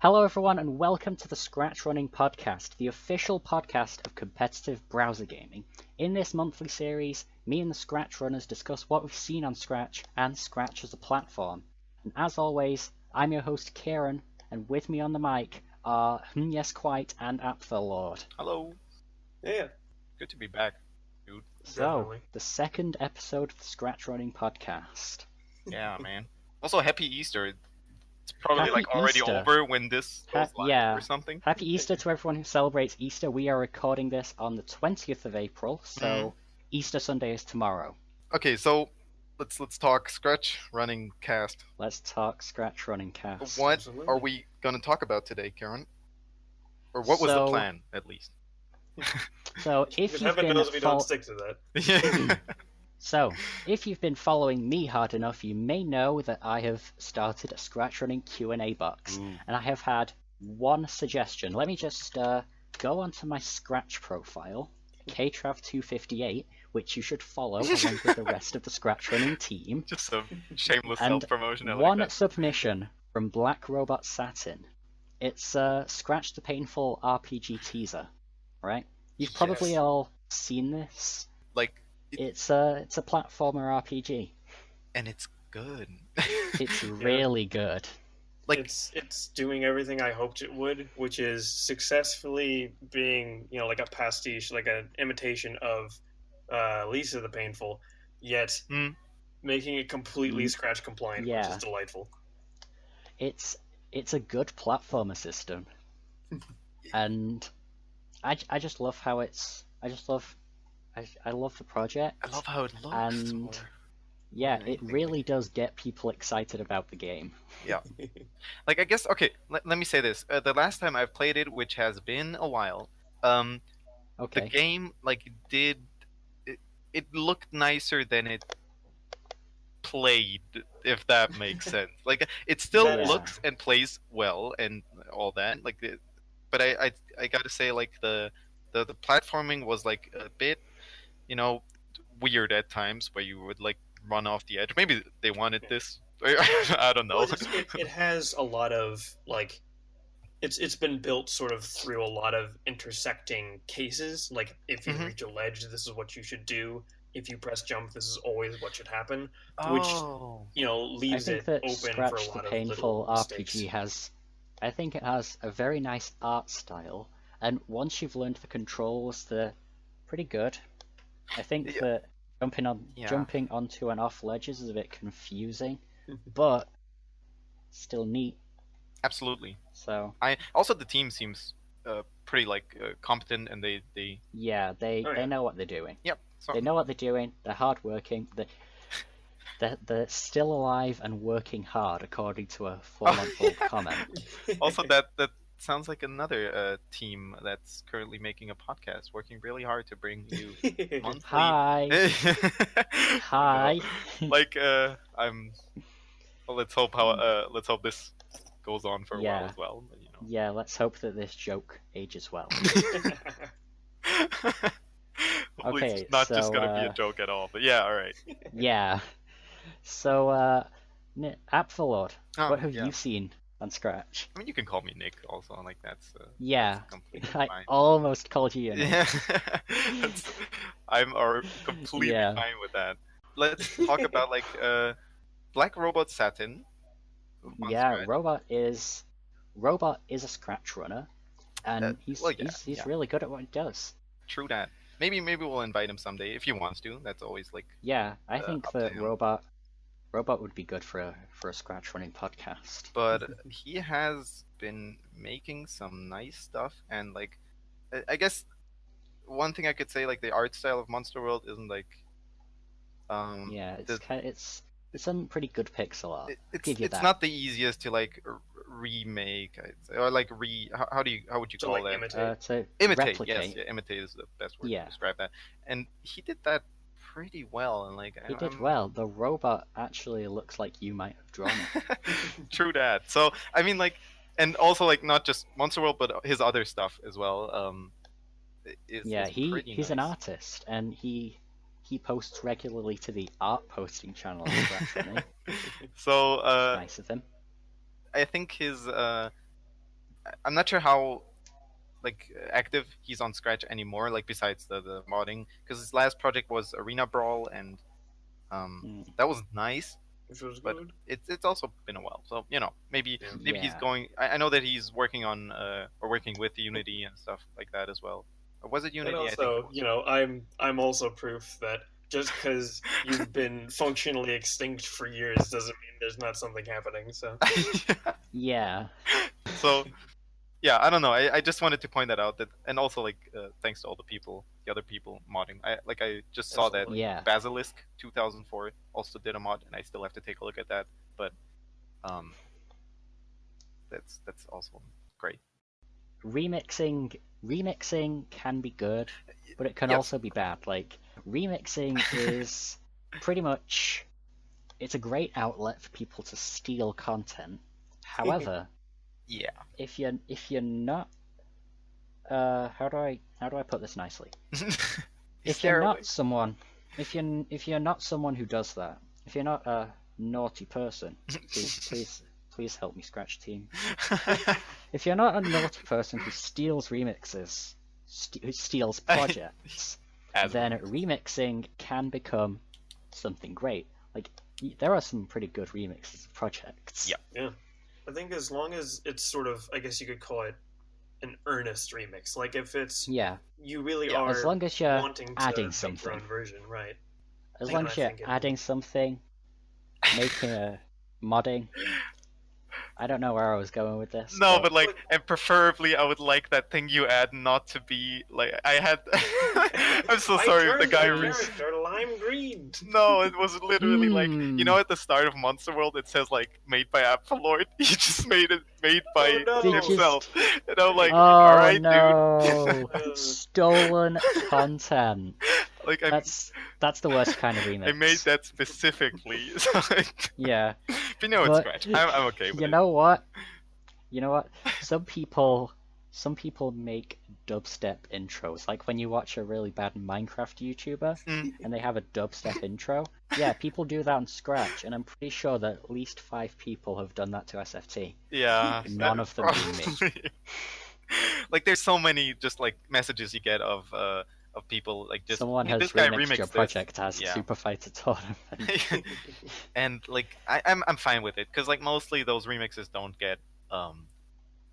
Hello everyone and welcome to the ScratchRunning Podcast, the official podcast of competitive browser gaming. In this monthly series, me and the Scratch Runners discuss what we've seen on Scratch and Scratch as a platform. And as always, I'm your host Kieran, and with me on the mic are HmYesQuite and Apfellord. Hello. Yeah. Good to be back, dude. So, Definitely. the second episode of the ScratchRunning Podcast. Yeah, man. Also, happy Easter. It's probably Happy already Easter. over when this goes live Yeah. or something. Happy Easter to everyone who celebrates Easter. We are recording this on the 20th of April, so Easter Sunday is tomorrow. Okay, so let's talk Scratch Running Cast. Let's talk Scratch Running Cast. What Absolutely. are we gonna talk about today, Karen? Or what was the So- plan, at least? So if Good you've heaven been knows we don't fol- stick to that. Yeah. so if you've been following me hard enough, you may know that I have started a Scratch Running Q&A box, Ooh. and I have had one suggestion. Let me just go onto my Scratch profile, KTrav258, which you should follow along with the rest of the Scratch Running team. Just some shameless And self-promotion. I like One that. submission from Black Robot Satin. It's Scratch the Painful RPG teaser, right? You've probably Yes. all seen this. Like, It's a platformer RPG. and it's good. It's really good. like, It's doing everything I hoped it would, which is successfully being, like a pastiche, like an imitation of Lisa the Painful, yet Mm. making it completely Scratch compliant, which Yeah. is delightful. It's a good platformer system, and I just love how it's. I love the project. I love how it looks. And- or- Yeah, or it anything. really does get people excited about the game. Like, I guess, okay, let me say this. The last time I've played it, which has been a while, the Okay. game, it looked nicer than it played, if that makes sense. Like, it still Yeah. looks and plays well and all that. But I gotta say, like, the platforming was, like, a bit, weird at times, where you would, like, run off the edge. Maybe they wanted this. I don't know. Well, it has a lot of, like, it's been built sort of through a lot of intersecting cases. Like, if you Mhm. reach a ledge, this is what you should do. If you press jump, this is always what should happen. Which- Oh. You know, I leaves think it that open for a Scratch the lot of Painful little mistakes. RPG has. I think it has a very nice art style, and once you've learned the controls, they're pretty good. I think Yeah. that Yeah. jumping onto and off ledges is a bit confusing, but still neat. Absolutely. So Also, the team seems pretty competent, and they yeah, they Oh, yeah. know what they're doing. yep. So They know what they're doing. They're hardworking. They're still alive and working hard, according to a 4-month-old comment. also that sounds like another team that's currently making a podcast, working really hard to bring you monthly. Hi, hi. Like I'm. Well, let's hope this goes on for a while Yeah. as well. But, Yeah, let's hope that this joke ages well. Hopefully Okay, it's not just so, gonna be a joke at all. But yeah, all right. Yeah. So, Apfellord, Oh, what have yeah. you seen on Scratch? I mean, you can call me Nick also. Like that's Yeah, completely I fine. almost called you. Yeah, I'm completely Yeah. fine with that. Let's talk about Black Robot Satin. on Yeah, Scratch. Robot is a Scratch runner, and he's yeah. really good at what he does. True that. Maybe we'll invite him someday if he wants to. That's always Yeah, I think up to that him. Robot would be good for a Scratch running podcast. But he has been making some nice stuff, and I guess one thing I could say, the art style of Monster World isn't Yeah, the- it's some pretty good pixel art. Give you it's that. not the easiest to remake, I'd say, or how would you To, call like, that? imitate. To Imitate, replicate. yes, yeah, imitate is the best word Yeah. to describe that. And he did that pretty well, and He did well. The robot actually looks like you might have drawn it. True that. So I mean, and also not just Monster World, but his other stuff as well. Is pretty he's an nice. artist, and he posts regularly to the art posting channel of Scratch Running. So Nice of him. I think his I'm not sure how like active he's on Scratch anymore. Like besides the modding, because his last project was Arena Brawl, and that was nice. Which was But good. it's also been a while, so maybe Yeah. maybe he's Yeah. going. I know that he's working on or working with Unity and stuff like that as well. Or was it Unity? And I think it also, was. I'm also proof that just because you've been functionally extinct for years doesn't mean there's not something happening. So Yeah. So yeah, I don't know. I just wanted to point that out. That and also like thanks to all the other people modding. I just saw that Absolutely. Yeah. Basilisk 2004 also did a mod, and I still have to take a look at that. But that's also great. Remixing can be good, but it can Yes. also be bad. Like remixing is pretty much it's a great outlet for people to steal content. However, Yeah. if you're not how do I put this nicely? If you're not someone if you're not someone who does that, if you're not a naughty person, please help me, Scratch team. If you're not a naughty person who steals remixes, who steals projects, then remixing can become something great. Like there are some pretty good remixes of projects. Yeah. yeah, I think as long as it's sort of, I guess you could call it an earnest remix. Like if it's Yeah. you really Yeah. are As long as you're wanting to adding make something. your own version, right? As Then long I as you're think it- adding something, making a modding. I don't know where I was going with this. No, but like, and preferably, I would like that thing you add not to be like I had. I'm so I sorry if the turned guy. my character lime green. No, it was literally like at the start of Monster World it says like made by Apfellord. He just made it made by Oh, no. himself. And I'm like, oh alright, no, dude. stolen content. Like That's the worst kind of remix. I made that specifically. So Yeah. but no, it's But Scratch. I'm okay with you it. know what? You know what? Some people make dubstep intros. Like when you watch a really bad Minecraft YouTuber and they have a dubstep intro. Yeah, people do that on Scratch, and I'm pretty sure that at least 5 people have done that to SFT. Yeah. None of them being me. probably. Like there's so many just like messages you get of people like just Someone "Hey, has this guy remixed your remixed project this." as Yeah. Super Fighter Tournament. And like I'm fine with it because like mostly those remixes don't get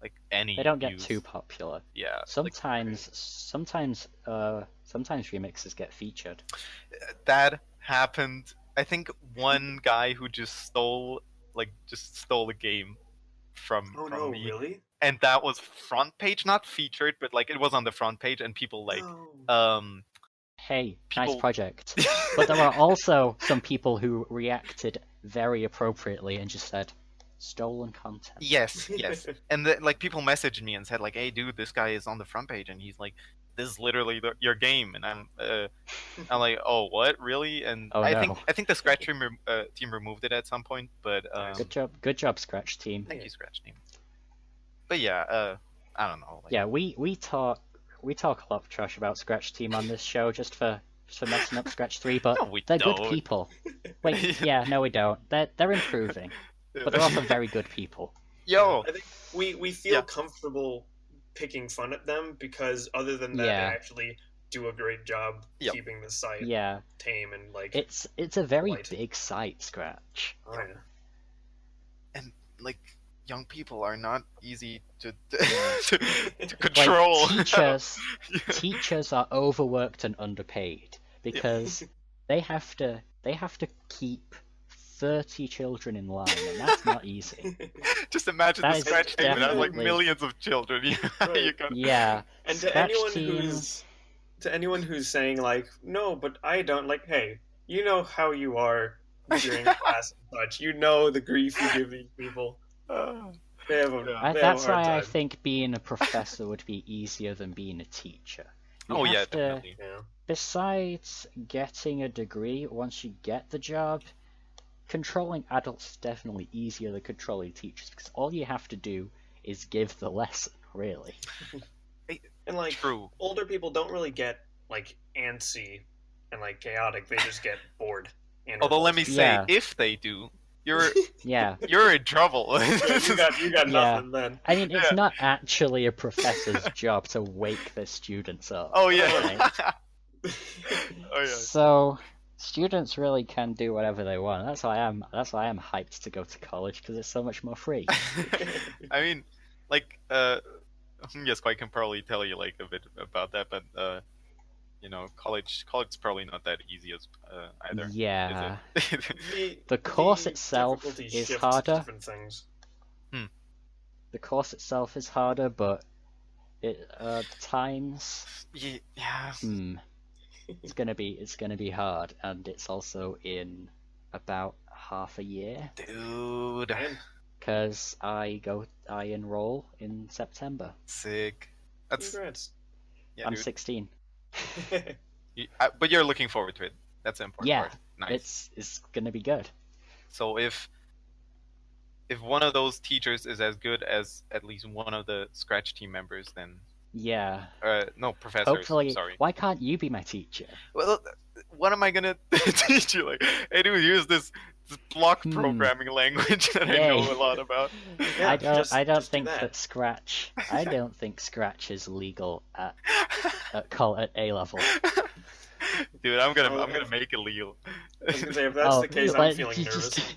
like any They don't get views. too popular. Yeah. Sometimes remixes get featured. That happened. I think one guy who just stole a game from Oh no, me, really? and that was front page, not featured, but like it was on the front page, and people like No. Hey, People- nice project. But there were also some people who reacted very appropriately and just said, stolen content. Yes, and like people messaged me and said like, "Hey, dude, this guy is on the front page," and he's like, "This is literally your game," and I'm like, "Oh, what, really?" And Oh, I no. think the Scratch team removed it at some point, but Good job, Scratch team. thank you, Scratch team. But yeah, I don't know. Like, Yeah, we talk a lot of trash about Scratch team on this show just for messing up Scratch 3, but No, we they're don't. good people. Wait, yeah, no we don't. They're improving, but they're also very good people. Yo, I think we feel Yeah. comfortable picking fun at them because other than that, Yeah. they actually do a great job Yep. keeping the site Yeah, tame and like. it's a very Light. big site, Scratch. Oh, yeah. and like young people are not easy to Like, control. teachers are overworked and underpaid because they have to keep 30 children in line, and that's not easy. Just imagine That the is Scratch team and have like definitely- millions of children. You got Yeah, And to Scratch anyone team. anyone who's saying like, no, but I don't, like, hey, you know how you are during class and such. You know the grief you give these people. They have a, Yeah. they have That's a hard why I time. think being a professor would be easier than being a teacher. You Oh yeah, have to- definitely. Yeah. Besides getting a degree, once you get the job, controlling adults is definitely easier than controlling teachers because all you have to do is give the lesson, really. And like True. older people don't really get like antsy and like chaotic. They just get bored. And Although let me say, Yeah. if they do, Yeah. you're in trouble. you got nothing then. I mean, it's Yeah. not actually a professor's job to wake their students up. Oh yeah. right? Oh yeah. So students really can do whatever they want. That's why I'm hyped to go to college, because it's so much more free. I mean, like, HmYesQuite can probably tell you like a bit about that, but college is probably not that easy as either. Yeah. Is it? The course itself difficulty is shifts harder. different things. The course itself is harder, but the times Yeah. it's gonna be hard, and it's also in about half a year, Dude. because I enroll in September. Sick. That's Congrats. yeah, I'm dude. 16. But you're looking forward to it. That's the important Yeah, part. Nice. it's gonna be good. So if one of those teachers is as good as at least one of the Scratch team members, then Yeah. no, professors. Hopefully. Sorry. Why can't you be my teacher? Well, what am I gonna teach you? Like, hey, dude, here's this block programming language that I know Yay. a lot about. Yeah, I don't just do think that. that Scratch. I don't think Scratch is legal at A level. Dude, I'm gonna make a Leo. I was gonna say, if that's the case, I'm but feeling you nervous.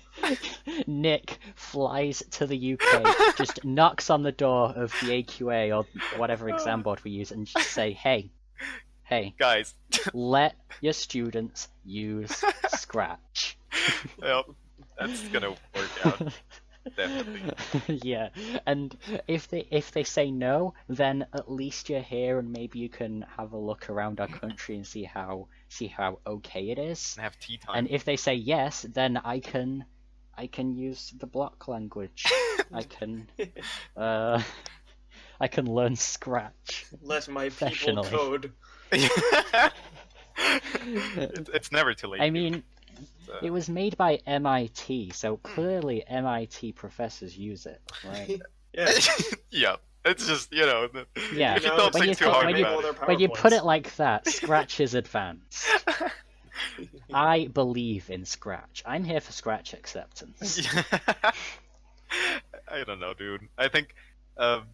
Nick flies to the UK, just knocks on the door of the AQA or whatever exam board we use, and just say, hey, Guys, let your students use Scratch. yep, that's gonna work out. Definitely. Yeah, and if they say no, then at least you're here, and maybe you can have a look around our country and see how okay it is. And have tea time. And if they say yes, then I can use the block language. I can learn Scratch. Let my people Professionally. code. It's never too late. I dude. mean, it was made by MIT, so clearly MIT professors use it, right? Yeah. Yeah, it's just Yeah, If you don't when think you too put- hard when you- about it. When you put it like that, Scratch is advanced. I believe in Scratch. I'm here for Scratch acceptance. I don't know, dude. I think I'm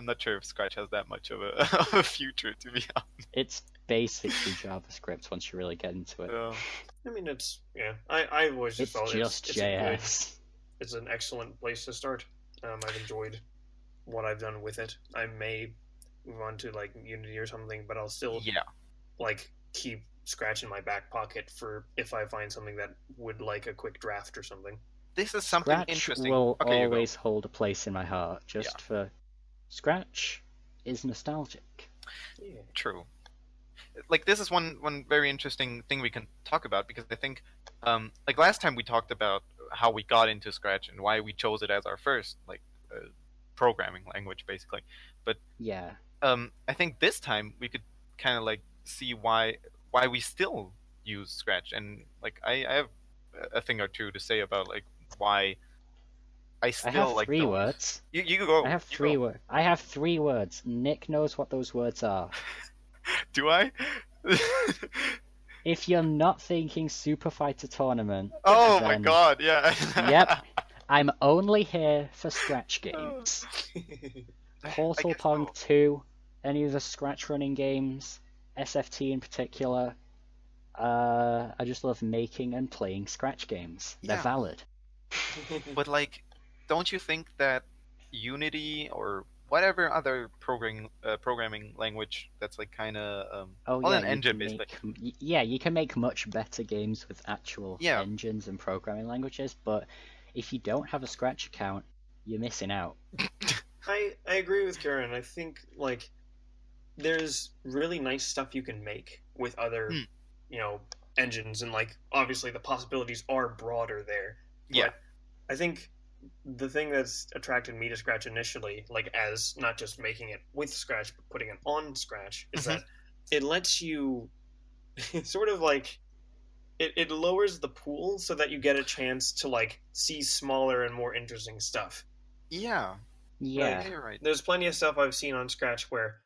not sure if Scratch has that much of a future, to be honest. It's basically JavaScript once you really get into it. I mean, it's I always just It's thought just it's a good- JS. it's an excellent place to start. I've enjoyed what I've done with it. I may move on to like Unity or something, but I'll still like keep Scratch in my back pocket for if I find something that would like a quick draft or something. This is something Scratch interesting. will Okay, you go. always hold a place in my heart, just for Scratch is nostalgic. Yeah. True. Like, this is one very interesting thing we can talk about, because I think, like last time we talked about how we got into Scratch and why we chose it as our first programming language, basically. But Yeah. I think this time we could kind of like see why we still use Scratch, and like I have a thing or two to say about like why I still I have like three don't. words. You go. I have you three go. words. I have 3 words. Nick knows what those words are. Do I? If you're not thinking Super Fighter Tournament, Oh my then- god! Yeah. Yep. I'm only here for Scratch games. Portal guess Pong so. 2, any of the Scratch running games, SFT in particular. I just love making and playing Scratch games. They're Yeah. valid. But like, don't you think that Unity or whatever other programming language that's like kind of Oh well, yeah, an you engine can basically. make, you can make much better games with actual Yeah. engines and programming languages, but if you don't have a Scratch account, you're missing out. I agree with Karen. I think like there's really nice stuff you can make with other engines, and like obviously the possibilities are broader there. Yeah. But I think the thing that's attracted me to Scratch initially, like as not just making it with Scratch but putting it on Scratch, is that it lets you sort of like it lowers the pool so that you get a chance to like see smaller and more interesting stuff. Yeah. Yeah. Yeah, you're right. There's plenty of stuff I've seen on Scratch where,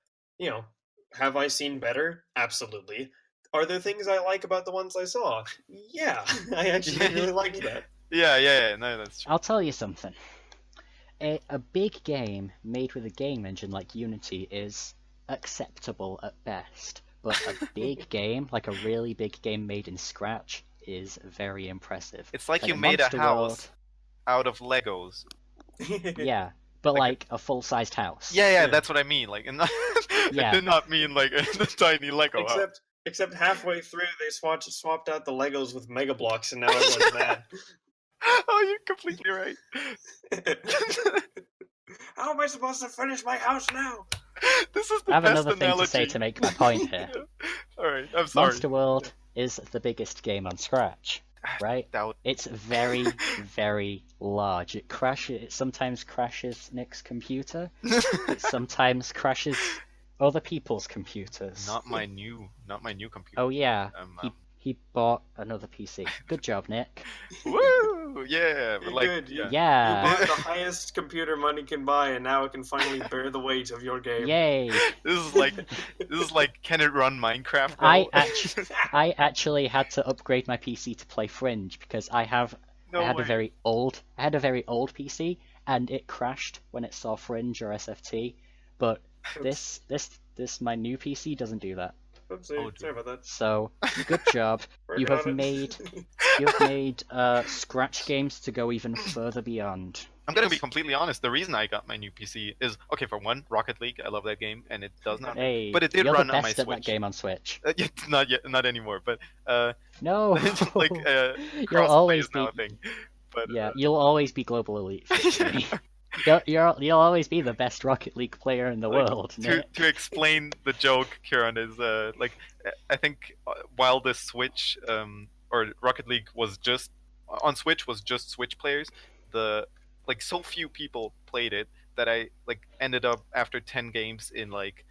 have I seen better? Absolutely. are there things I like about the ones I saw? Yeah, I actually really liked that. Yeah. No, that's true. I'll tell you something. A big game made with a game engine like Unity is acceptable at best, but a big game, like a really big game made in Scratch, is very impressive. It's like you a made a Monster house out of Legos. Yeah, but Like like a full-sized house. Yeah, that's what I mean. Like, and Yeah. I did not mean like a tiny Lego house. Except halfway through, they swapped out the Legos with Mega Blocks, and now everyone's mad. Oh, you're completely right. How am I supposed to finish my house now? This is the I have best another thing analogy. to say to make my point here. Alright, I'm sorry. Monster World is the biggest game on Scratch, right? Doubt. It's very, very large. It sometimes crashes Nick's computer. It sometimes crashes other people's computers. Not my new computer. Oh yeah, he bought another PC. Good job, Nick. Woo! Yeah, but like, Good, yeah. Yeah. You bought the highest computer money can buy, and now it can finally bear the weight of your game. Yay! This is like, can it run Minecraft? I Though? actually had to upgrade my PC to play Fringe because I had a very old PC and it crashed when it saw Fringe or SFT, but this my new PC doesn't do that. Oopsie, sorry about that. So good job. You have made Scratch games to go even further beyond. I'm gonna be completely honest. The reason I got my new PC is, okay, for one, Rocket League. I love that game, and it does not. Hey, but it did you're run the on my best at Switch. that game on Switch. Not anymore. But No, like you'll crossplay always is now be. a thing. But Yeah, you'll always be global elite. For me. You'll always be the best Rocket League player in the world. Nick. To explain the joke, Kieran, is I think while the Switch or Rocket League was just on Switch was just Switch players, so few people played it that I ended up after 10 games in like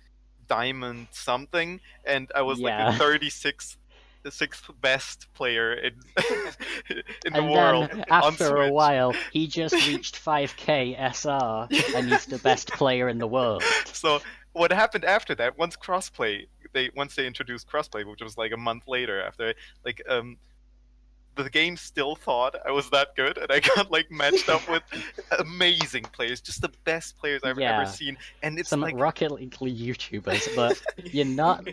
Diamond something, and I was like the 36th best player in the world. Then, after a Switch. while, he just reached 5k SR, and he's the best player in the world. So what happened after that? Once they introduced crossplay, which was like a month later after, the game still thought I was that good, and I got like matched up with amazing players, just the best players I've ever seen. And it's some like Rocket League YouTubers, but you're not.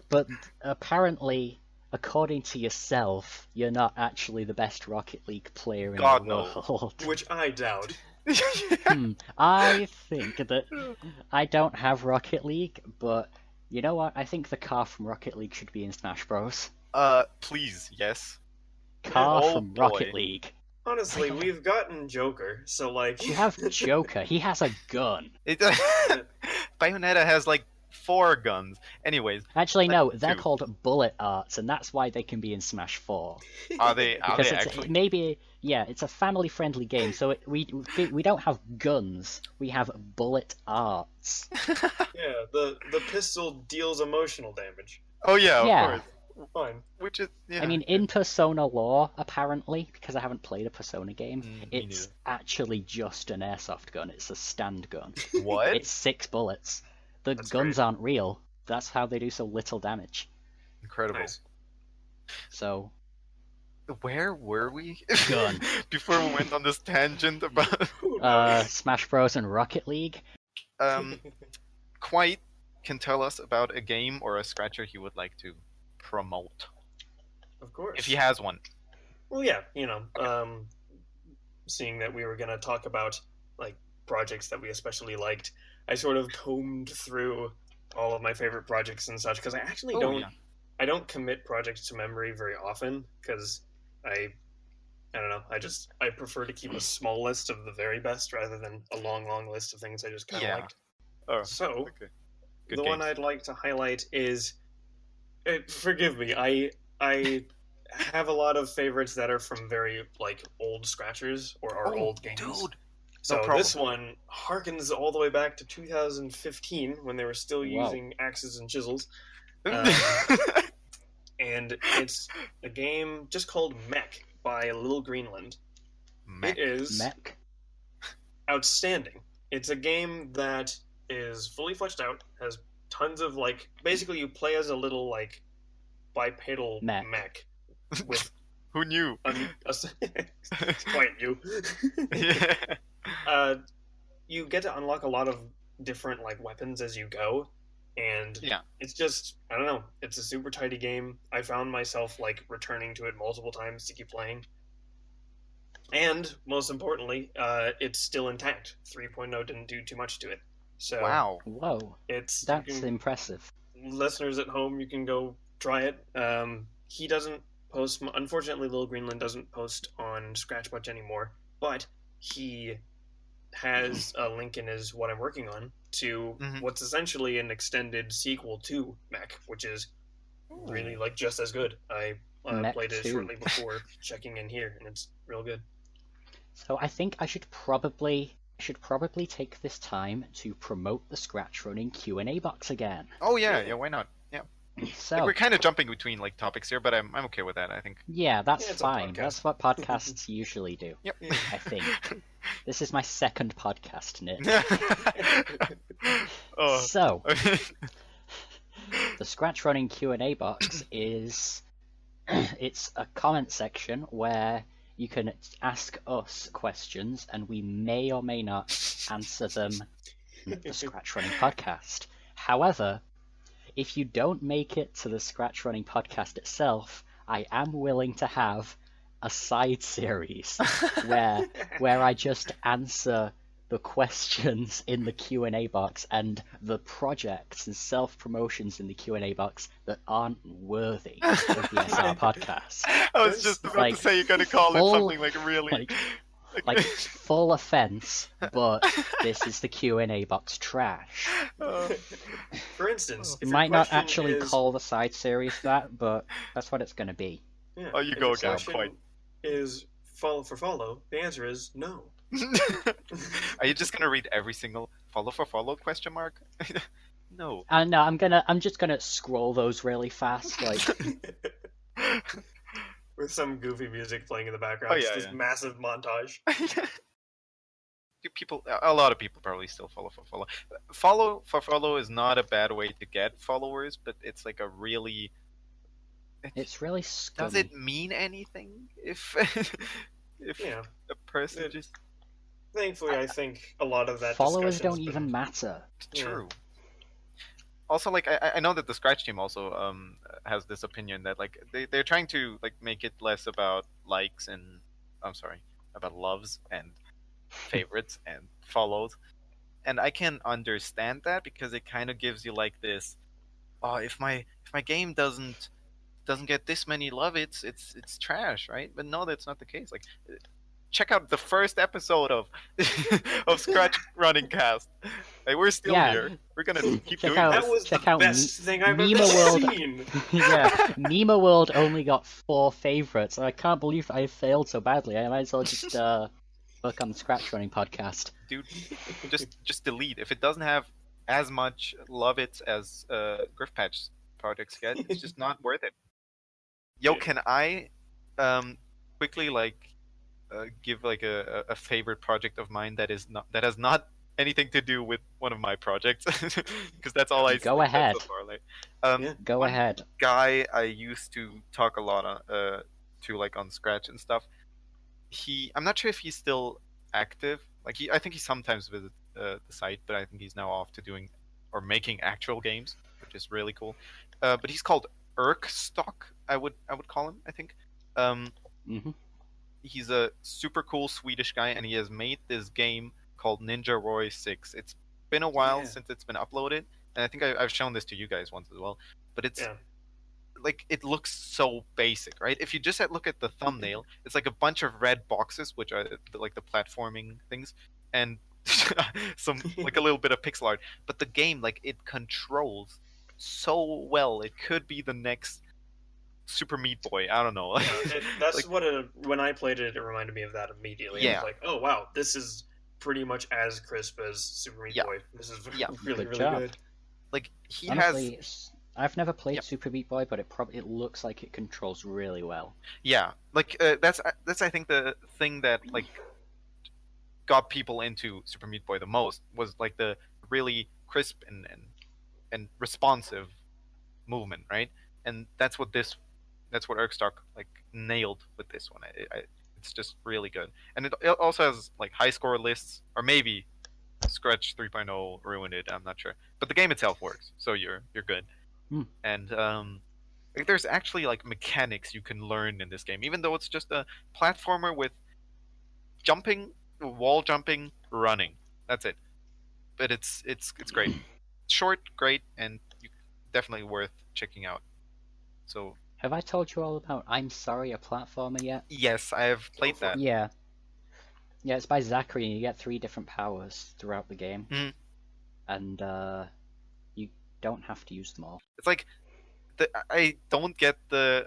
But apparently, according to yourself, you're not actually the best Rocket League player in the world. Which I doubt. I think that I don't have Rocket League, but you know what? I think the car from Rocket League should be in Smash Bros. Please, yes. Car Oh, from boy. Rocket League. Honestly, we've gotten Joker, so like... You have Joker. He has a gun. Bayonetta has like 4 guns. Anyways. Actually, no, they're 2. called bullet arts, and that's why they can be in Smash 4. Are they Because actually? maybe, yeah, it's a family-friendly game, so we don't have guns. We have bullet arts. Yeah, the pistol deals emotional damage. Oh yeah, of Yeah. course. Fine. Which is, yeah. I mean, in Persona lore, apparently, because I haven't played a Persona game, me it's neither. actually just an airsoft gun. It's a stand gun. What? It's 6 bullets. The That's guns great. aren't real. That's how they do so little damage. Incredible. Nice. So, Where were we? Gun. Before we went on this tangent about Smash Bros. And Rocket League. Quite can tell us about a game or a scratcher he would like to promote, Of course. if he has one. Well, yeah, seeing that we were going to talk about like projects that we especially liked, I sort of combed through all of my favorite projects and such, because I actually I don't commit projects to memory very often, because I don't know, I prefer to keep a small list of the very best rather than a long list of things I just kind of liked. Oh, So, okay. Good the one games. I'd like to highlight is, forgive me, I have a lot of favorites that are from very like old scratchers or are old games. Dude. So problem. this one harkens all the way back to 2015 when they were still Wow. using axes and chisels. And it's a game just called Mech by Little Greenland. Mech. It is Mech. outstanding. It's a game that is fully fleshed out, has tons of like, basically you play as a little like bipedal Mech. mech with Who knew? it's quite new. Yeah. You get to unlock a lot of different like weapons as you go, and Yeah. it's just, I don't know, it's a super tidy game. I found myself like returning to it multiple times to keep playing, and most importantly, it's still intact. 3.0 didn't do too much to it, so Wow. Whoa, it's that's impressive. listeners at home, you can go try it. He doesn't post, unfortunately Lil Greenland doesn't post on Scratch much anymore, but he has a link in his what I'm working on to what's essentially an extended sequel to Mech, which is really like just as good. I Mech played it 2. shortly before checking in here, and it's real good. So I think I should probably take this time to promote the ScratchRunning Q&A box again. Oh yeah, why not? Yeah. So Like, we're kind of jumping between like topics here, but I'm okay with that, I think. yeah, that's it's a fine. podcast. That's what podcasts usually do. Yep. I think. This is my second podcast, Nick. Oh. So, the ScratchRunning Q&A box is it's a comment section where you can ask us questions and we may or may not answer them in the ScratchRunning podcast. However, if you don't make it to the ScratchRunning podcast itself, I am willing to have a side series where I just answer the questions in the Q&A box and the projects and self-promotions in the Q&A box that aren't worthy of the SR podcast. I was just about to say you're gonna call it something like really like full offense, but this is the Q&A box trash. For instance, if Might your not question actually is, call the side series that, but that's what it's going to be. yeah, Oh, you if go your again, question quite. is follow for follow, the answer is no. Are you just gonna read every single follow for follow question mark? No. No, I'm just gonna scroll those really fast, like With some goofy music playing in the background. Oh, Just yeah, this yeah. massive montage. A lot of people probably still follow for follow. Follow for follow is not a bad way to get followers, but it's like a really. it's really scummy. Does it mean anything if Yeah. a person just Thankfully, I think a lot of that Followers don't discussion's even been- matter. true? Also, like I know that the Scratch team also has this opinion that like they're trying to like make it less about likes and about loves and favorites and follows, and I can understand that because it kind of gives you like this, oh, if my game doesn't get this many love, it's trash, right? But no, that's not the case. Like, check out the first episode of Scratch Running Cast. Like, we're still here. We're gonna keep Check doing out- That this. was Check the out best thing I've Meme ever World. seen. Yeah, Meme World only got 4 favorites. I can't believe I failed so badly. I might as well just work on the ScratchRunning podcast. Dude, just delete. If it doesn't have as much love it as Griff Patch projects get, it's just not worth it. Yo, can I quickly like give like a favorite project of mine that has not anything to do with one of my projects because that's all I Go like, ahead. so far. Like, Go one ahead. guy I used to talk a lot on to like on Scratch and stuff. I'm not sure if he's still active. Like I think he sometimes visits the site, but I think he's now off to doing or making actual games, which is really cool. But he's called Stock. I would call him. I think. hmm He's a super cool Swedish guy, and he has made this game called Ninja Roy 6. It's been a while since it's been uploaded, and I think I've shown this to you guys once as well. But it's like it looks so basic, right? If you just look at the thumbnail, it's like a bunch of red boxes, which are like the platforming things, and some like a little bit of pixel art. But the game, like, it controls so well. It could be the next Super Meat Boy. I don't know. That's like, when I played it, it reminded me of that immediately. Yeah. I was like, oh wow, this is pretty much as crisp as Super Meat Boy. This is really good. Like he Honestly, has. I've never played Super Meat Boy, but it looks like it controls really well. Yeah, like that's I think the thing that like got people into Super Meat Boy the most was like the really crisp and responsive movement, right? and that's what Erkstark like nailed with this one. It's just really good, and it also has like high score lists, or maybe Scratch 3.0 ruined it. I'm not sure, but the game itself works, so you're good. And like, there's actually like mechanics you can learn in this game, even though it's just a platformer with jumping, wall jumping, running. That's it. But it's great. Short, great, and definitely worth checking out. So, have I told you all about I'm Sorry, a Platformer yet? Yes, I have played that. Yeah. Yeah, it's by Zachary, and you get 3 different powers throughout the game. And you don't have to use them all. It's like, I don't get the...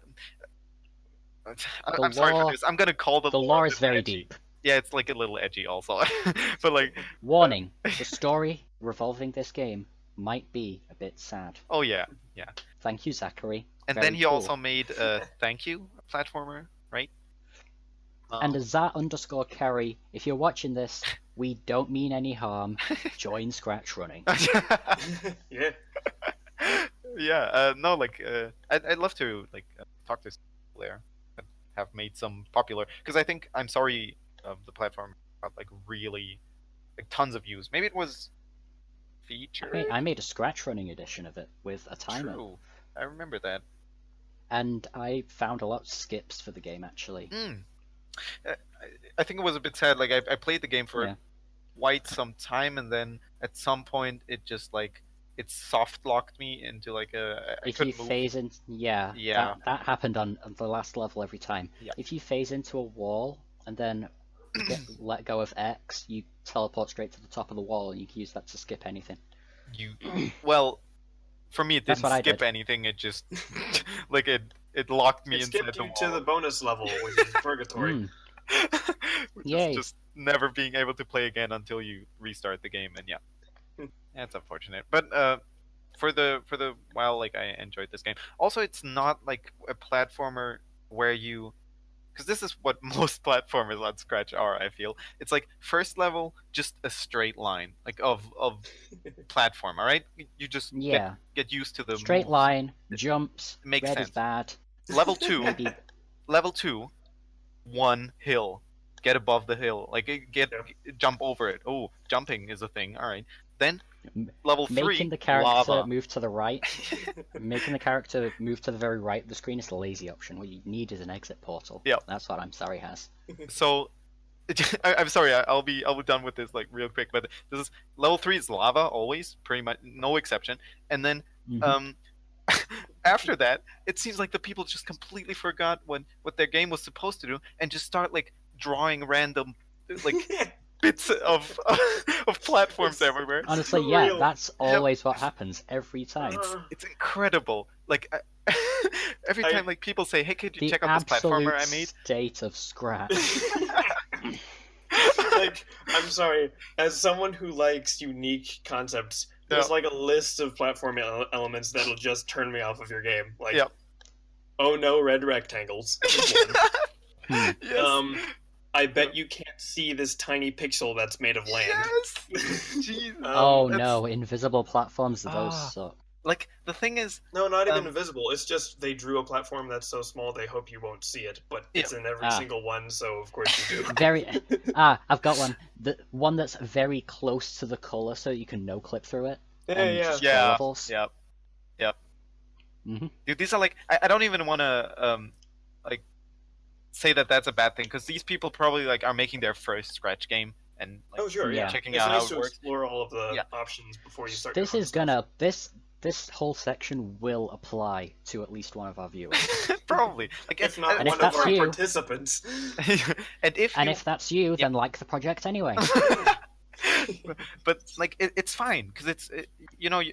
I'm The sorry for lore- this. I'm gonna call the lore is very edgy. deep. Yeah, it's like a little edgy also. But like... Warning, the story revolving this game might be a bit sad. Oh yeah. Thank you, Zachary. And Very then he cool. also made Thank You platformer, right? And as Zat_Carry, if you're watching this, we don't mean any harm. Join ScratchRunning. Yeah. Yeah. No, like I'd love to like talk to people there that have made some popular, because I think I'm Sorry, the platform got like really like tons of views. Maybe it was featured. I made a ScratchRunning edition of it with a timer. True. I remember that. And I found a lot of skips for the game, actually. I think it was a bit sad. Like I played the game for quite some time, and then at some point it just like it soft locked me into like if you phase in, that happened on the last level every time. Yeah. If you phase into a wall and then let go of X, you teleport straight to the top of the wall, and you can use that to skip anything. Well, for me it That's didn't what I skip did. anything. It just like it locked me It inside skipped the you wall. to the bonus level, which is Purgatory. Which Yay. is just never being able to play again until you restart the game, and that's unfortunate. But for the while, like, I enjoyed this game. Also, it's not like a platformer where you, because this is what most platformers on Scratch are, I feel. It's like first level, just a straight line, like of platform. All right, you just get used to the straight moves. line, jumps, Makes red sense. is bad. Level 2, Maybe level 2, one hill, get above the hill, like jump over it. Oh, jumping is a thing. All right, then level 3, making the character lava. move to the right. Making the character move to the very right of the screen is the lazy option. What you need is an exit portal. Yep. That's what I'm Sorry has. So I'm sorry, I'll be done with this like real quick, but this is level 3 is lava always, pretty much no exception. And then after that, it seems like the people just completely forgot what their game was supposed to do, and just start like drawing random like bits of platforms everywhere. Honestly, so yeah, real. that's always what happens every time. It's incredible. Like every time like people say, "Hey, could you The check out this platformer I absolute made?" state of Scratch. Like, I'm sorry, as someone who likes unique concepts, there's like a list of platform elements that'll just turn me off of your game. Like, oh no, red rectangles. Yes. I bet you can't see this tiny pixel that's made of land. Yes. Jeez. Oh that's- no, invisible platforms, those suck. Like the thing is, No, not even invisible. It's just they drew a platform that's so small they hope you won't see it, but it's in every single one, so of course you do. I've got one. The one that's very close to the color, so you can no clip through it. and just draw levels. Yep. Mhm. Dude, these are like I don't even want to like say that that's a bad thing, because these people probably like are making their first Scratch game and like, checking it's out nice how it to works. explore all of the options before you start. This is gonna this whole section will apply to at least one of our viewers. Probably, like if not and one if of that's our you, participants. and if that's you, then like the project anyway. But like it's fine, because it's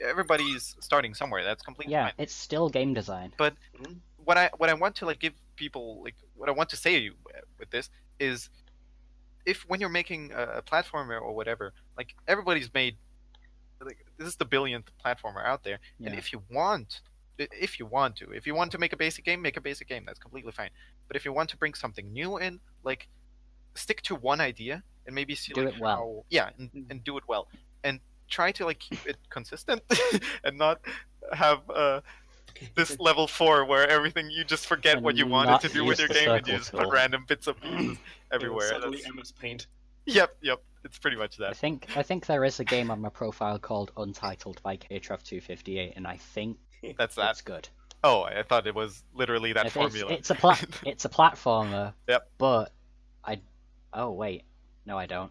everybody's starting somewhere. That's completely fine. It's still game design. But what I want to like give people, like what I want to say with this is, if when you're making a platformer or whatever, like everybody's made, like this is the billionth platformer out there, and if you want to make a basic game, make a basic game. That's completely fine. But if you want to bring something new in, like stick to one idea and maybe see do like it well. and do it well, and try to like keep it consistent and not have this level 4 where everything you just forget what you wanted Not to do with use your the game and circle you just tool. put random bits of pieces everywhere. Suddenly That's- MS Paint. Yep. It's pretty much I that. think there is a game on my profile called Untitled by KTRF258, and I think That's that. it's good. Oh, I thought it was literally that formula. It's a platformer. Yep. But oh wait, no I don't.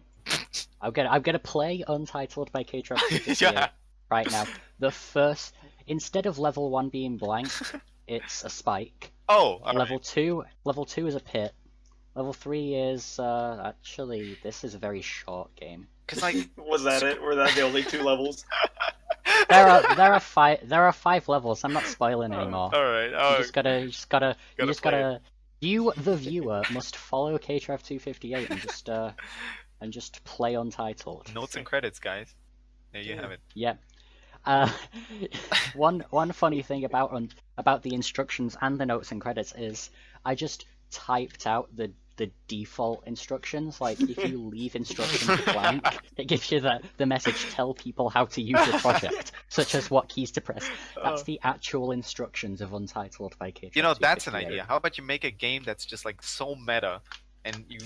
I'm gonna play Untitled by KTRF258 Yeah. right now. The first, instead of level 1 being blank, it's a spike. Oh, all Level right. 2 is a pit. Level 3 is actually, this is a very short game. Because like Was that it? Were that the only 2 levels? There are 5 levels. I'm not spoiling anymore. all right. You Oh, just gotta play you, the viewer, must follow KTRF258 and just play Untitled. notes and credits, guys. There you have it. Yep. One funny thing about the instructions and the notes and credits is I just typed out the default instructions. Like if you leave instructions blank, it gives you the message tell people how to use your project, such as what keys to press. That's the actual instructions of Untitled by KTRF258. You know, that's an idea. How about you make a game that's just like so meta, and you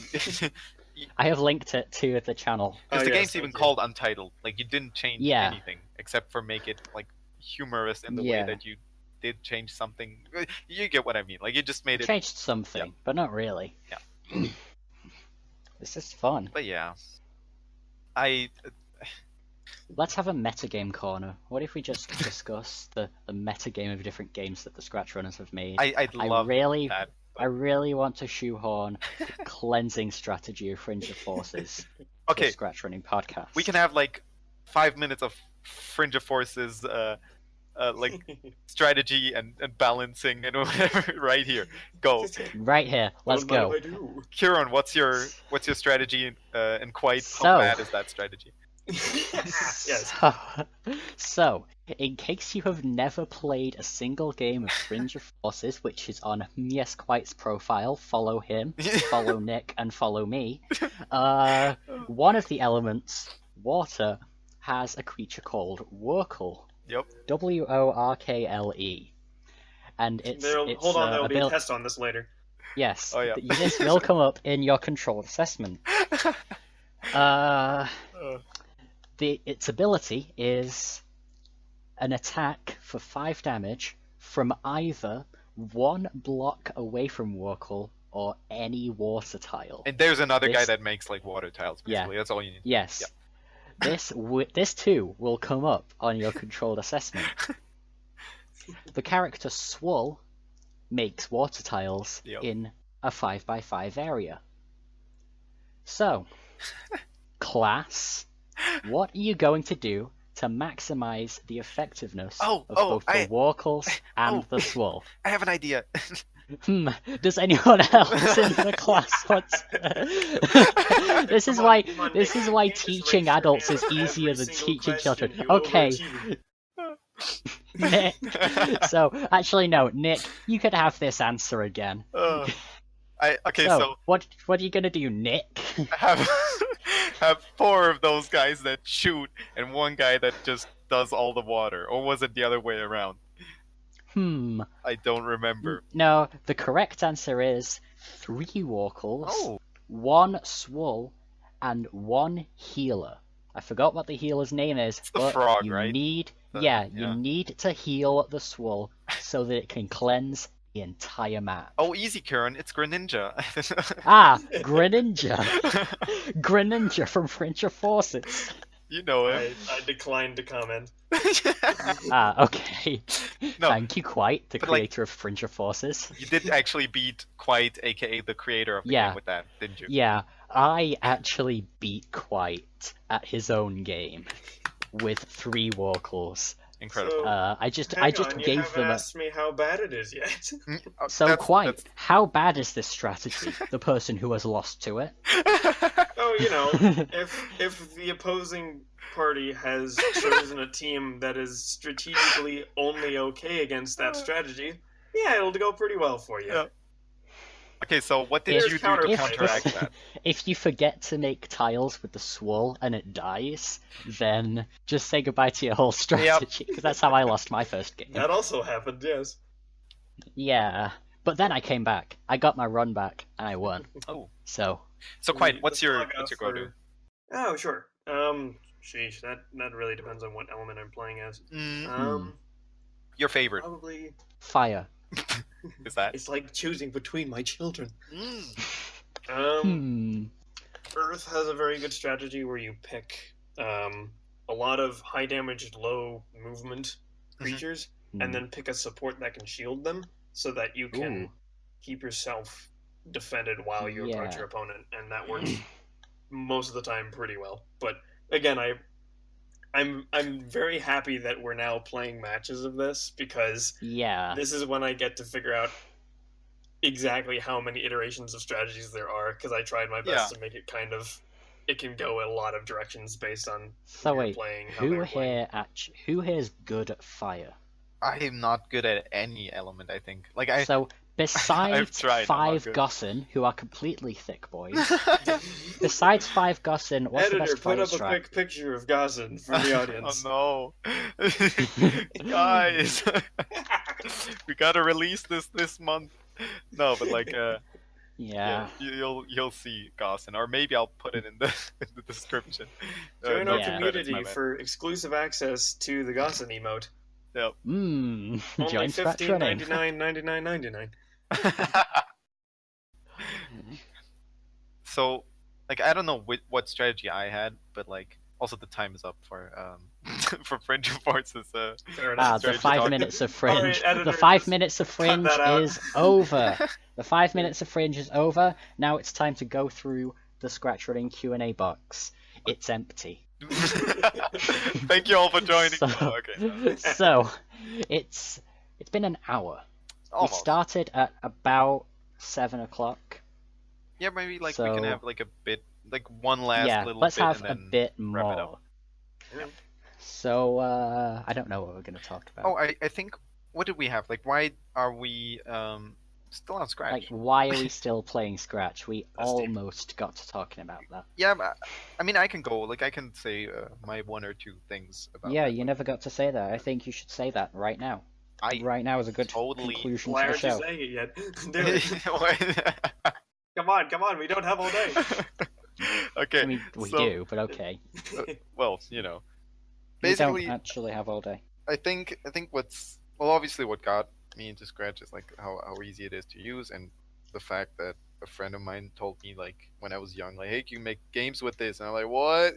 I have linked it to the channel. because the yes, game's even thank you. called Untitled. Like you didn't change Yeah. anything except for make it like humorous in the Yeah. way that you did change something. You get what I mean? Like you just made it. Changed something, but not really. Yeah. This is fun. But yeah, Let's have a metagame corner. What if we just discuss the metagame of different games that the Scratch Runners have made? I'd love that. I really want to shoehorn the cleansing strategy of Fringe of Forces to Okay, the Scratch Running Podcast. we can have like 5 minutes of Fringe of Forces, like strategy and balancing and whatever right here. Go, Right here. Let's go. What do I do? Kieran. What's your strategy and quite So- how bad is that strategy? Yes. So, in case you have never played a single game of Fringe of Forces, which is on HmYesQuite's profile, follow him, follow Nick, and follow me. One of the elements, water, has a creature called Workle. Yep. Workle. And it's Hold on, there'll be a abil- test on this later. Yes, Oh, yeah. this will come up in your control assessment. Its ability is an attack for 5 damage from either 1 block away from Workle or any water tile. And there's another guy This- that makes like water tiles. Basically, that's all you need. Yes. Yeah. This too will come up on your controlled assessment. The character Swull makes water tiles Yep. in a 5x5 area. So, class, what are you going to do to maximize the effectiveness of both the Workles and the Swull? I have an idea. Does anyone else in the class want This is why You just teaching raise your adults hand is for easier every than single teaching question. children. You will Okay, achieve. Nick. So actually no, Nick, you could have this answer again. So what are you gonna do, Nick? have 4 of those guys that shoot and 1 guy that just does all the water, or was it the other way around? I don't remember. No, the correct answer is 3 Workles, Oh, 1 Swull, and 1 healer. I forgot what the healer's name is, It's the but frog, you right? need Yeah. you need to heal the Swull so that it can cleanse the entire map. oh, easy, Kieran. It's Greninja. Ah, Greninja. Greninja from Fringe of Forces. You know him. I declined to comment. Ah, okay. No, Thank you, Quite, the but, like- creator of Fringe of Forces. you did actually beat Quite, aka the creator of the Yeah. game, with that, didn't you? Yeah, I actually beat Quite at his own game with 3 Workles. Incredible. So- I just Hang gave on, you them haven't a. asked me how bad it is yet. So That's- Quite, how bad is this strategy? The person who has lost to it. Oh, you know, if the opposing party has chosen a team that is strategically only okay against that strategy, yeah, it'll go pretty well for you. Yeah. Okay, so what did There's you do to counterpoint. counteract that? If you forget to make tiles with the swirl and it dies, then just say goodbye to your whole strategy, because that's how I lost my first game. That also happened, yes. Yeah, but then I came back. I got my run back, and I won. Oh. So, So, Quite, The what's your saga go-to? Oh, sure. Sheesh, that really depends on what element I'm playing as. Your favorite Probably. fire. is that? It's like choosing between my children. Hmm. Earth has a very good strategy where you pick a lot of high damage, low movement creatures, and then pick a support that can shield them, so that you can keep yourself defended while you approach your opponent, and that works most of the time pretty well. But again, I'm very happy that we're now playing matches of this, because this is when I get to figure out exactly how many iterations of strategies there are, because I tried my best to make it kind of, it can go in a lot of directions based on who you're playing, how they're playing. Who here is good at fire? I am not good at any element, I think. So besides tried, 5 Gossin, who are completely thick boys, besides 5 Gossin, what's Editor, the best put fire up strat? a quick picture of Gossin for the audience. Oh no, guys, we gotta release this month. No, but you'll see Gossin, or maybe I'll put it in the description. Join our community credits, for exclusive access to the Gossin emote. Yep. Only Join ScratchRunning. $15.99. So, I don't know what strategy I had, but also the time is up for for Fringe of Forces. The 5 minutes of Fringe. Right, the 5 minutes of Fringe is over. The 5 minutes of Fringe is over. Now it's time to go through the ScratchRunning Q&A box. It's empty. Thank you all for joining. So it's been an hour. Almost. We started at about 7 o'clock. Yeah, maybe we can have a bit, one last little let's bit. have and a then bit wrap it more. up. Yeah. So I don't know what we're going to talk about. Oh, I think, what did we have? Why are we still on Scratch? Why are we still playing Scratch? We almost got to talking about that. Yeah, I mean, I can go. I can say my 1 or 2 things about. Yeah, that. you never got to say that. I think you should say that right now. Right now is a good conclusion Why to the aren't show. you saying it yet? Do it. Come on, we don't have all day. Okay. I mean, we do, but okay. Well, We basically, don't actually have all day. I think obviously what got me into Scratch is how easy it is to use, and the fact that a friend of mine told me when I was young, hey, you can make games with this, and I'm like, what?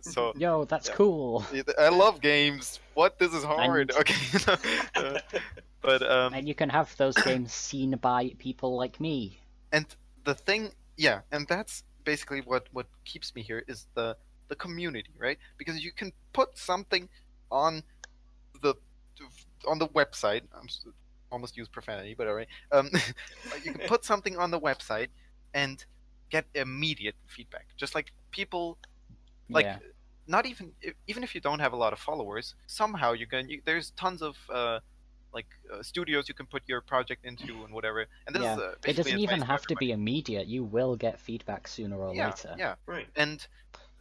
So Yo, that's cool. I love games. What? This is hard. Okay. But and you can have those games seen by people like me. And the thing, and that's basically what keeps me here is the community, right? Because you can put something on the website. Almost use profanity, but alright. You can put something on the website and get immediate feedback. Just people, not even if you don't have a lot of followers, somehow there's tons of studios you can put your project into and whatever. And this is it doesn't even have to be immediate. You will get feedback sooner or later. Yeah, right. And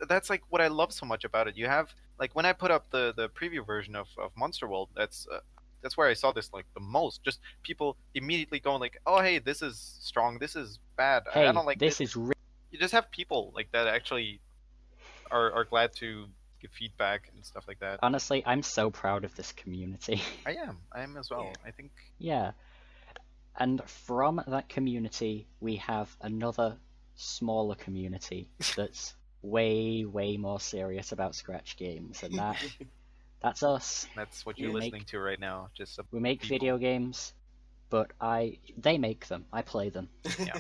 that's what I love so much about it. You have when I put up the preview version of Monster World, that's where I saw this the most. Just people immediately going oh, hey, this is strong, this is bad. Hey, I don't like this. You just have people that actually are glad to give feedback and stuff like that. Honestly, I'm so proud of this community. I am as well. Yeah. I think. Yeah. And from that community, we have another smaller community that's way more serious about Scratch games, and that's us. That's what you're listening to right now. Just we make video games, but they make them. I play them. Yeah.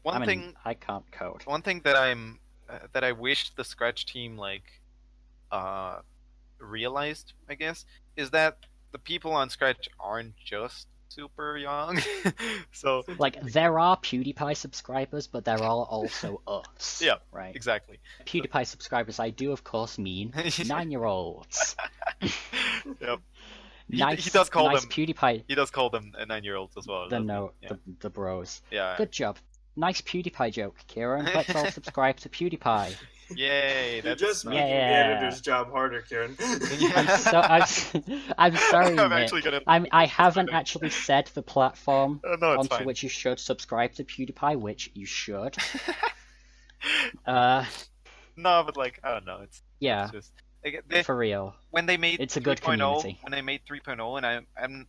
One thing I can't code. One thing that I wish the Scratch team realized, I guess, is that the people on Scratch aren't just super young. So there are PewDiePie subscribers, but there are also us. Yeah, right. Exactly. PewDiePie subscribers, I do of course mean 9-year-olds. Yep. Nice, he does call nice them. PewDiePie. He does call them 9-year-olds as well. doesn't he? Yeah. The bros. Yeah. Good job. Nice PewDiePie joke, Kieran. Let's all subscribe to PewDiePie. Yay! You're That's just nice. making the editor's job harder, Kieran. I'm sorry, I'm Nick. actually gonna. I haven't actually said the platform No, it's onto fine. which you should subscribe to PewDiePie, which you should. No, but like I don't know. It's just like, for real. when they made It's a good 3.0, community. when they made 3.0, and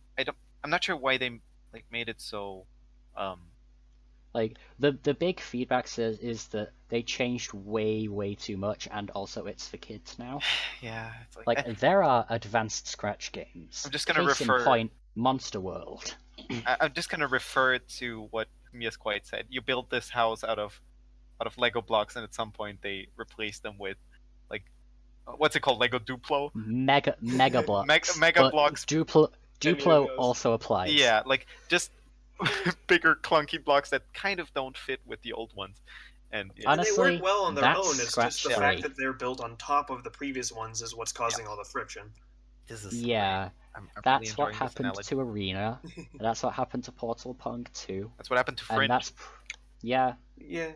I'm not sure why they like made it so Like the big feedback is that they changed way too much, and also it's for kids now. yeah, it's Like there are advanced Scratch games. I'm just gonna Case in refer- point, Monster World. I'm just gonna refer to what HmYesQuite said. You build this house out of Lego blocks, and at some point they replace them with like what's it called? Lego Duplo? Mega blocks. Mega but blocks. Duplo goes. also applies. Yeah, like just bigger clunky blocks that kind of don't fit with the old ones. And yeah. Honestly, and they work well on their that's own. It's Scratch just the 3. fact that they're built on top of the previous ones is what's causing all the friction. This is Yeah, I'm that's really what enjoying this happened analogy. to Arena. That's what happened to Portal Pong 2. That's what happened to And Fringe. that's yeah. Yeah.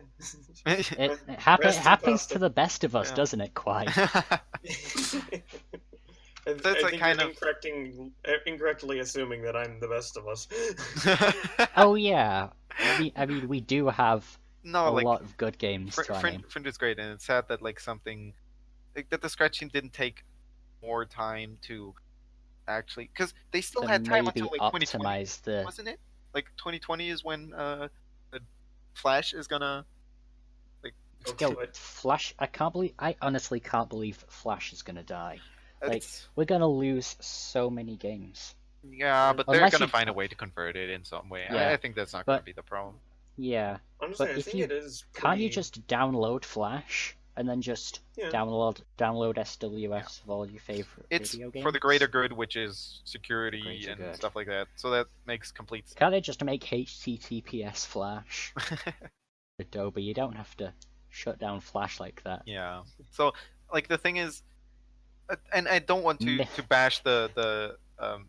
It Rest happens in to pasta. the best of us, Yeah. doesn't it? Quite. I So it's like think kind you're incorrectly assuming that I'm the best of us. Oh yeah. I mean, we do have no, a like lot of good games to our name. Fringe is great, and it's sad that like something like that the Scratch team didn't take more time to actually because they still To had time maybe until like 2020, optimize the wasn't it? Like 2020 is when the Flash is gonna like Yo, Flash. I honestly can't believe Flash is gonna die. Like, it's- we're gonna lose so many games. yeah, but they're Unless gonna you- find a way to convert it in some way. Yeah, I think that's not gonna but- be the problem. Yeah. Honestly, But I if think you- it is. Can't you pretty- just download Flash and then just Yeah. download SWS of all your favorite It's video games? for the greater good, which is security Greater and good. stuff like that. So that makes complete sense. Can't they just make HTTPS Flash? Adobe, you don't have to shut down Flash like that. Yeah. So, like, the thing is, and I don't want Meh. to bash the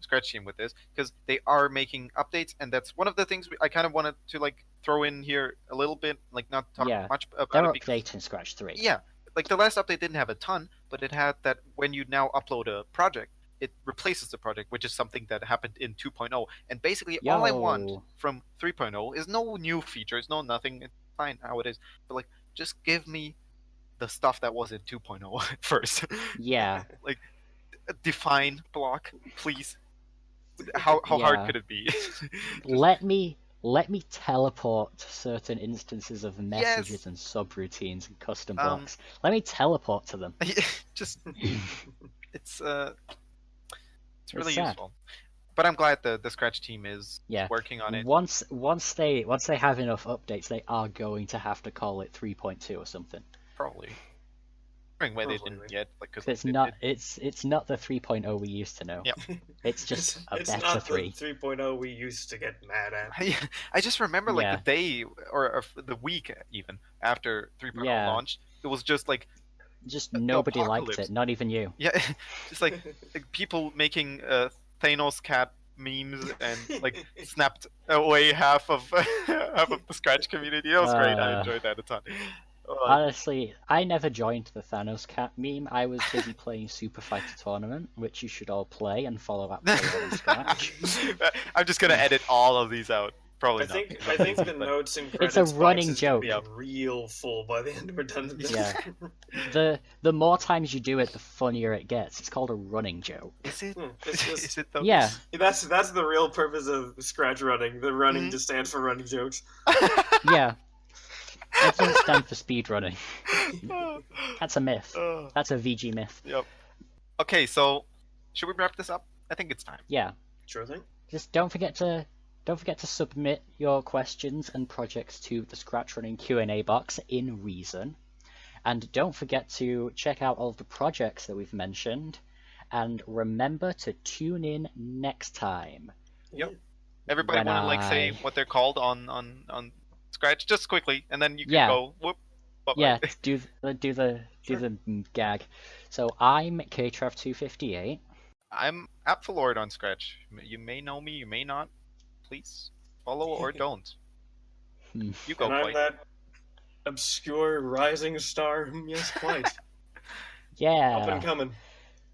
Scratch team with this because they are making updates, and that's one of the things I kind of wanted to like throw in here a little bit, like not talk Yeah, much about They're it because updating Scratch 3. yeah, like the last update didn't have a ton, but it had that when you now upload a project, it replaces the project, which is something that happened in 2.0. And basically, all I want Yo. from 3.0 is no new features, no nothing. It's fine how it is, but like just give me the stuff that was in 2.0 first. Yeah. Like a define block, please. How hard Yeah. could it be? Let me teleport to certain instances of messages Yes. and subroutines and custom Um, blocks. Let me teleport to them. just it's really sad. useful. But I'm glad the Scratch team is Yeah. working on it. Once they have enough updates, they are going to have to call it 3.2 or something. Probably. Wondering why they Probably. didn't yet, like, 'cause It's it- not it- it's not the 3.0 we used to know. Yeah. It's just a it's better not 3. the 3.0 we used to get mad at. I just remember like Yeah. the day or the week even after 3.0 Yeah. launched, it was just like Just nobody liked apocalypse. it, not even you. yeah, just like people making Thanos cat memes and like snapped away half of half of the Scratch community. That was great. I enjoyed that a ton. Honestly, I never joined the Thanos cat meme. I was busy playing Super Fighter Tournament, which you should all play and follow up Playable and Scratch. I'm just gonna edit all of these out. Probably I not. think the But- notes and It's a credits box running is gonna be joke. real full by the end we're done with this. Yeah. The more times you do it, the funnier it gets. It's called a running joke. Is it? It's Is just, it though? Yeah. that's the real purpose of Scratch running. The running Mhm. just stands for running jokes. Yeah. That doesn't stand for speedrunning. That's a myth. That's a VG myth. Yep. Okay, so should we wrap this up? I think it's time. Yeah. Sure thing. Just don't forget to submit your questions and projects to the ScratchRunning Q&A box in reason. And don't forget to check out all of the projects that we've mentioned. And remember to tune in next time. Yep. Everybody When want to like say I- what they're called on Scratch just quickly, and then you can Yeah. go whoop. Bye-bye. Yeah, do the gag. So I'm KTrav258. I'm Apfellord on Scratch. You may know me, you may not. Please follow or don't. You go, And I'm Quite. that obscure rising star. Yes, quite. Up Yeah. and coming.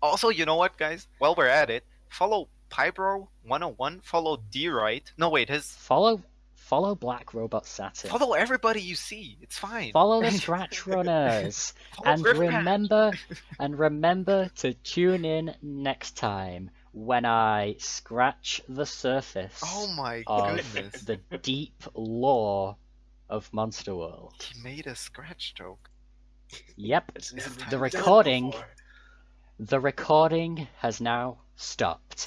Also, you know what, guys? While we're at it, follow Pybro101. Follow D-Right. No, wait, Follow Black Robot Saturn. follow everybody you see. It's fine. Follow the Scratch Runners. Follow and Griffin. remember to tune in next time when I scratch the surface Oh my of goodness. the deep lore of Monster World. He made a Scratch joke. Yep. It's Is it never time The been done recording before. The recording has now stopped.